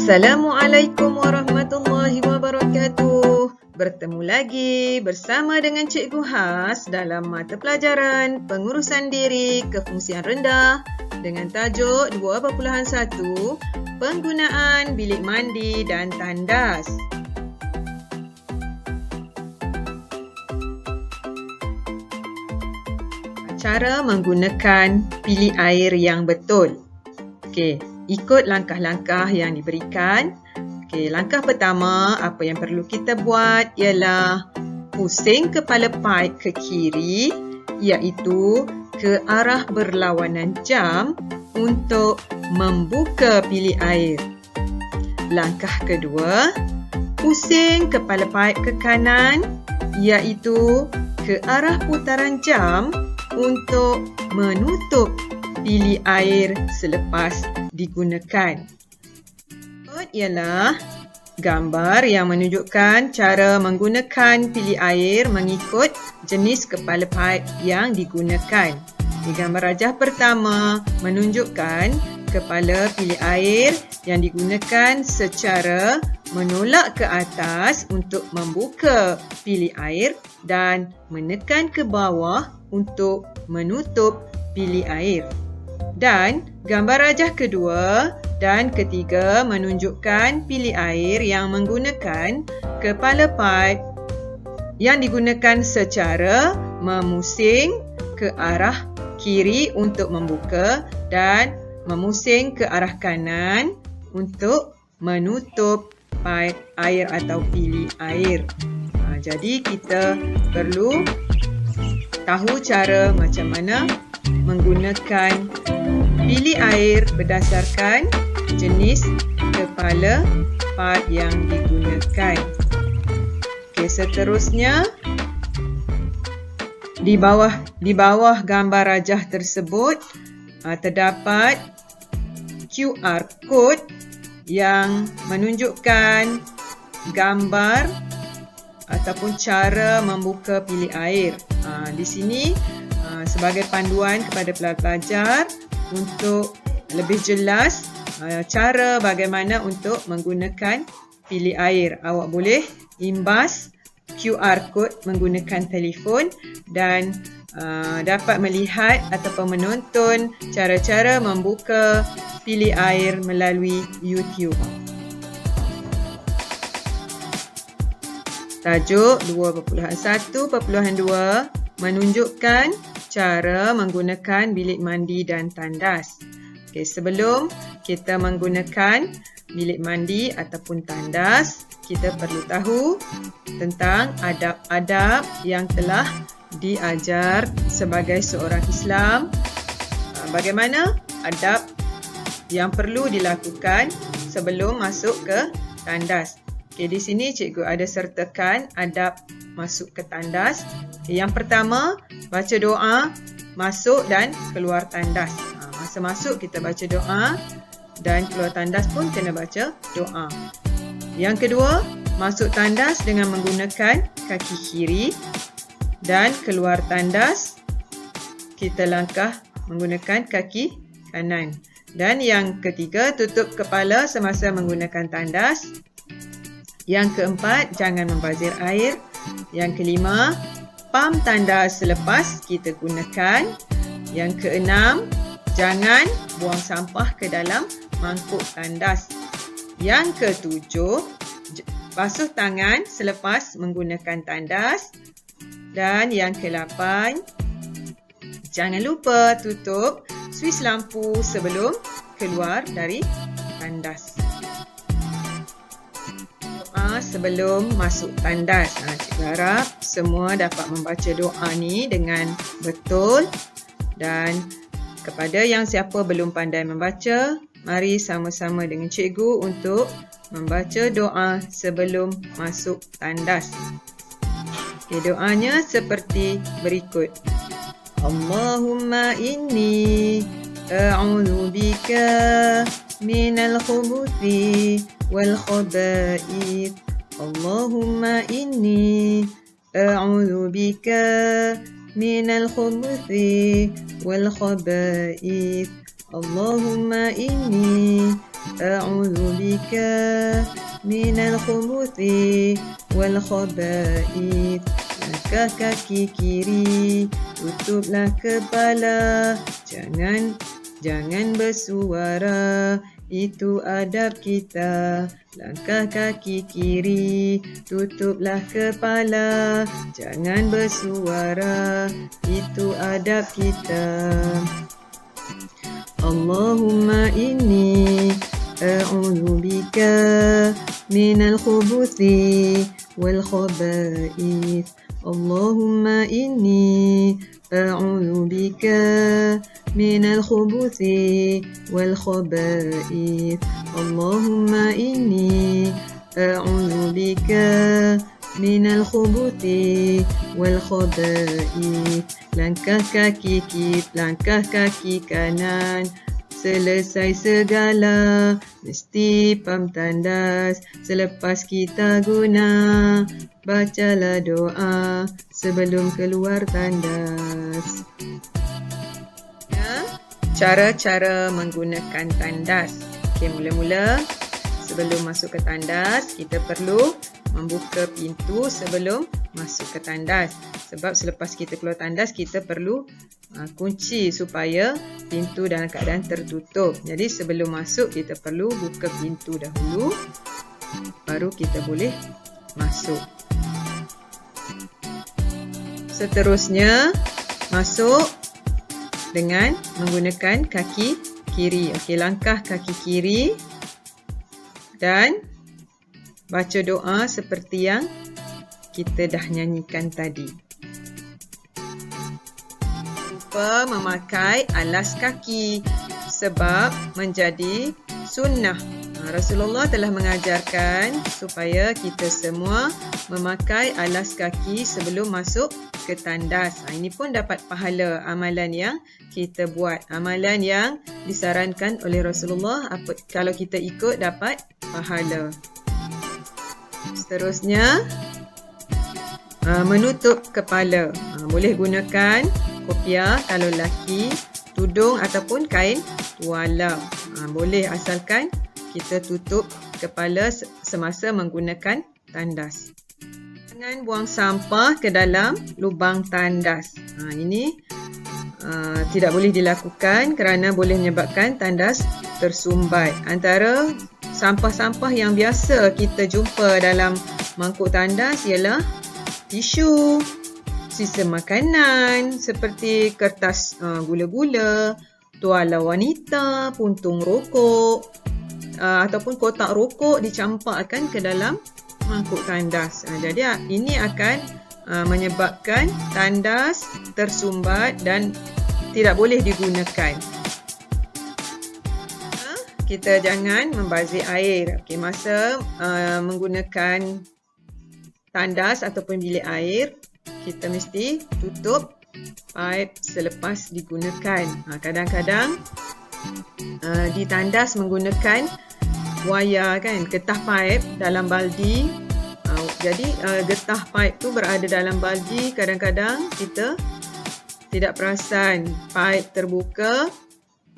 Assalamualaikum warahmatullahi wabarakatuh. Bertemu lagi bersama dengan Cikgu Has dalam mata pelajaran pengurusan diri kefungsian rendah dengan tajuk 2.1 penggunaan bilik mandi dan tandas. Cara menggunakan bilik air yang betul. Okey, ikut langkah-langkah yang diberikan. Okey, langkah pertama, apa yang perlu kita buat ialah pusing kepala paip ke kiri, iaitu ke arah berlawanan jam untuk membuka bilik air. Langkah kedua, pusing kepala paip ke kanan, iaitu ke arah putaran jam untuk menutup bilik air selepas digunakan. Ialah gambar yang menunjukkan cara menggunakan bilik air mengikut jenis kepala paip yang digunakan. Di gambar rajah pertama menunjukkan kepala bilik air yang digunakan secara menolak ke atas untuk membuka bilik air dan menekan ke bawah untuk menutup bilik air. Dan gambar rajah kedua dan ketiga menunjukkan bilik air yang menggunakan kepala paip yang digunakan secara memusing ke arah kiri untuk membuka dan memusing ke arah kanan untuk menutup paip air atau bilik air. Jadi kita perlu tahu cara macam mana menggunakan bilik air berdasarkan jenis kepala paip yang digunakan. Okey, seterusnya di bawah gambar rajah tersebut terdapat QR code yang menunjukkan gambar ataupun cara membuka bilik air. Di sini sebagai panduan kepada pelajar untuk lebih jelas cara bagaimana untuk menggunakan bilik air. Awak boleh imbas QR code menggunakan telefon dan dapat melihat ataupun menonton cara-cara membuka bilik air melalui YouTube. Tajuk 2.1.2 menunjukkan cara menggunakan bilik mandi dan tandas. Okey, sebelum kita menggunakan bilik mandi ataupun tandas, kita perlu tahu tentang adab-adab yang telah diajar sebagai seorang Islam. Bagaimana adab yang perlu dilakukan sebelum masuk ke tandas. Okey, di sini cikgu ada sertakan adab masuk ke tandas. Yang pertama, baca doa masuk dan keluar tandas. Masa masuk kita baca doa dan keluar tandas pun kena baca doa. Yang kedua, masuk tandas dengan menggunakan kaki kiri dan keluar tandas kita langkah menggunakan kaki kanan. Dan yang ketiga, tutup kepala semasa menggunakan tandas. Yang keempat, jangan membazir air. Yang kelima, pam tandas selepas kita gunakan. Yang keenam, jangan buang sampah ke dalam mangkuk tandas. Yang ketujuh, basuh tangan selepas menggunakan tandas. Dan yang ke-8, jangan lupa tutup suis lampu sebelum keluar dari tandas. Doa sebelum masuk tandas. Cikgu harap semua dapat membaca doa ni dengan betul. Dan kepada yang siapa belum pandai membaca, mari sama-sama dengan cikgu untuk membaca doa sebelum masuk tandas. Okay, doanya seperti berikut. Allahumma inni a'udzu bika minal khubuthi wal khaba'ith. Allahumma inni a'udzu bika minal khubuthi wal khaba'ith. Allahumma inni a'udzu bika minal khubuthi wal khaba'ith. Langkah kaki kiri, tutuplah kepala, jangan bersuara, itu adab kita. Langkah kaki kiri, tutuplah kepala, jangan bersuara, itu adab kita. Allahumma inni a'udzu bika minal khubuthi wal khaba'ith. Allahumma inni a'udzu bika minal khubuthi wal khaba'ith. Allahumma inni a'udzu bika minal khubuthi wal khaba'ith. Langkah kaki kiri, langkah kaki kanan, selesai segala, mesti pam tandas. Selepas kita guna, bacalah doa sebelum keluar tandas. Cara-cara menggunakan tandas. Okey, mula-mula sebelum masuk ke tandas, kita perlu membuka pintu sebelum masuk ke tandas. Sebab selepas kita keluar tandas, kita perlu kunci supaya pintu dalam keadaan tertutup. Jadi sebelum masuk, kita perlu buka pintu dahulu, baru kita boleh masuk. Seterusnya, masuk dengan menggunakan kaki kiri. Okey, langkah kaki kiri dan baca doa seperti yang kita dah nyanyikan tadi. Lupa memakai alas kaki sebab menjadi sunnah. Rasulullah telah mengajarkan supaya kita semua memakai alas kaki sebelum masuk ke tandas. Ini pun dapat pahala amalan yang kita buat. Amalan yang disarankan oleh Rasulullah, kalau kita ikut dapat pahala. Seterusnya, menutup kepala. Boleh gunakan kopiah kalau lelaki, tudung ataupun kain tuala. Boleh asalkan kita tutup kepala semasa menggunakan tandas. Jangan buang sampah ke dalam lubang tandas. Ini tidak boleh dilakukan kerana boleh menyebabkan tandas tersumbat. Antara sampah-sampah yang biasa kita jumpa dalam mangkuk tandas ialah tisu, sisa makanan seperti kertas gula-gula, tuala wanita, puntung rokok ataupun kotak rokok dicampakkan ke dalam mangkuk tandas. Jadi ini akan menyebabkan tandas tersumbat dan tidak boleh digunakan. Kita jangan membazir air. Okey, masa menggunakan tandas ataupun bilik air, kita mesti tutup paip selepas digunakan. Kadang-kadang di tandas menggunakan wayar kan, getah paip dalam baldi. Jadi getah paip tu berada dalam baldi, kadang-kadang kita tidak perasan paip terbuka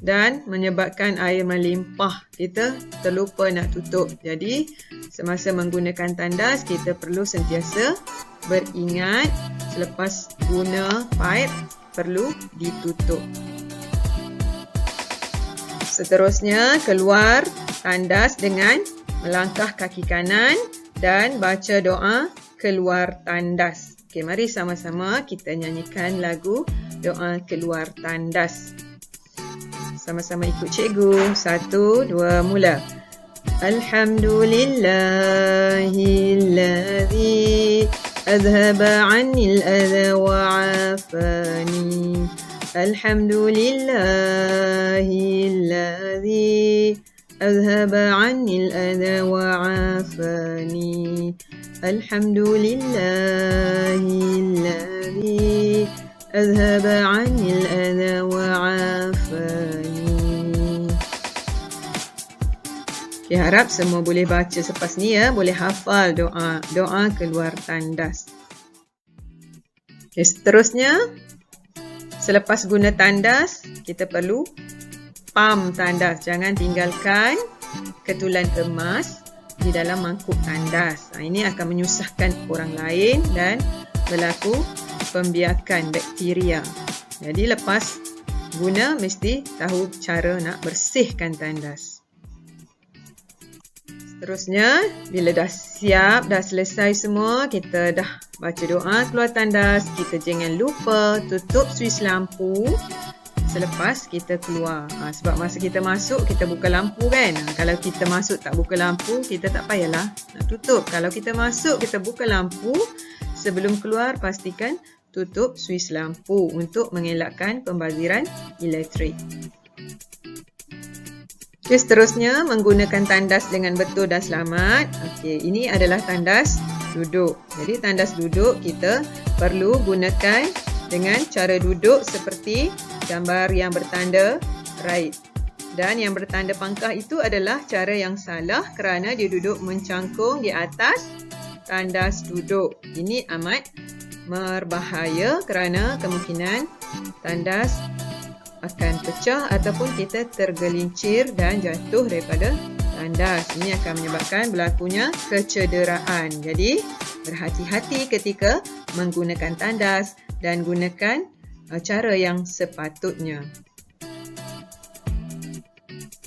dan menyebabkan air melimpah. Kita terlupa nak tutup. Jadi semasa menggunakan tandas, kita perlu sentiasa beringat selepas guna paip perlu ditutup. Seterusnya, keluar tandas dengan melangkah kaki kanan dan baca doa keluar tandas. Okey, mari sama-sama kita nyanyikan lagu doa keluar tandas. Sama-sama ikut cikgu. 1, 2, mula. Alhamdulillahilladzi azhaba 'anil adha wa 'afani. Alhamdulillahilladzi azhaba 'anil adha wa 'afani. Alhamdulillahilladzi azhaba 'anil adha wa 'afani. Okay, harap semua boleh baca selepas ni ya, boleh hafal doa keluar tandas. Okay, seterusnya, selepas guna tandas, kita perlu pam tandas. Jangan tinggalkan ketulan emas di dalam mangkuk tandas. Ini akan menyusahkan orang lain dan berlaku pembiakan bakteria. Jadi lepas guna mesti tahu cara nak bersihkan tandas. Seterusnya, bila dah siap, dah selesai semua, kita dah baca doa keluar tandas, kita jangan lupa tutup suis lampu selepas kita keluar. Sebab masa kita masuk, kita buka lampu kan. Kalau kita masuk tak buka lampu, kita tak payahlah nak tutup. Kalau kita masuk, kita buka lampu, sebelum keluar pastikan tutup suis lampu untuk mengelakkan pembaziran elektrik. Okay, seterusnya menggunakan tandas dengan betul dan selamat. Okay, ini adalah tandas duduk. Jadi tandas duduk kita perlu gunakan dengan cara duduk seperti gambar yang bertanda right. Dan yang bertanda pangkah itu adalah cara yang salah kerana dia duduk mencangkung di atas tandas duduk. Ini amat berbahaya kerana kemungkinan tandas akan pecah ataupun kita tergelincir dan jatuh daripada tandas. Ini akan menyebabkan berlakunya kecederaan. Jadi, berhati-hati ketika menggunakan tandas dan gunakan cara yang sepatutnya.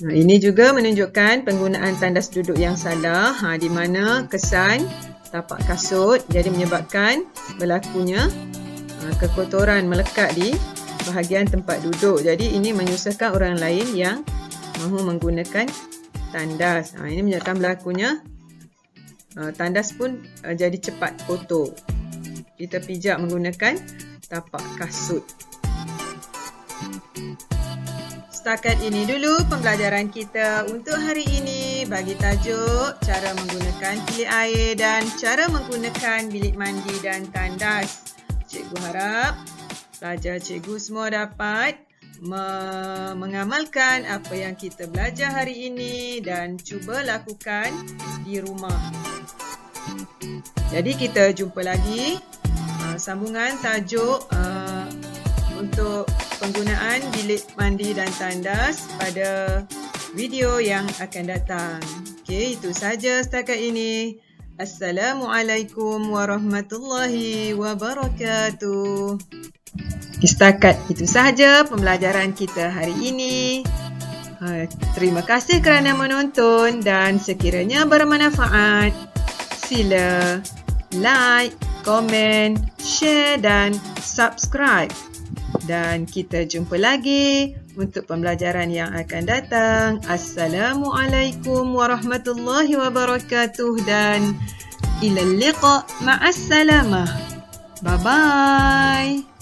Ini juga menunjukkan penggunaan tandas duduk yang salah, di mana kesan tapak kasut jadi menyebabkan berlakunya kekotoran melekat di bahagian tempat duduk. Jadi ini menyusahkan orang lain yang mahu menggunakan tandas. Ini menyebabkan berlakunya tandas pun jadi cepat kotor. Kita pijak menggunakan tapak kasut. Setakat ini dulu pembelajaran kita untuk hari ini bagi tajuk cara menggunakan bilik air dan cara menggunakan bilik mandi dan tandas. Cikgu harap pelajar cikgu semua dapat mengamalkan apa yang kita belajar hari ini dan cuba lakukan di rumah. Jadi kita jumpa lagi sambungan tajuk untuk penggunaan bilik mandi dan tandas pada video yang akan datang. Okey, itu saja setakat ini. Assalamualaikum warahmatullahi wabarakatuh. Setakat itu sahaja pembelajaran kita hari ini. Terima kasih kerana menonton dan sekiranya bermanfaat, sila like, komen, share dan subscribe. Dan kita jumpa lagi untuk pembelajaran yang akan datang. Assalamualaikum warahmatullahi wabarakatuh dan ilal liqa ma'as salamah. Bye bye.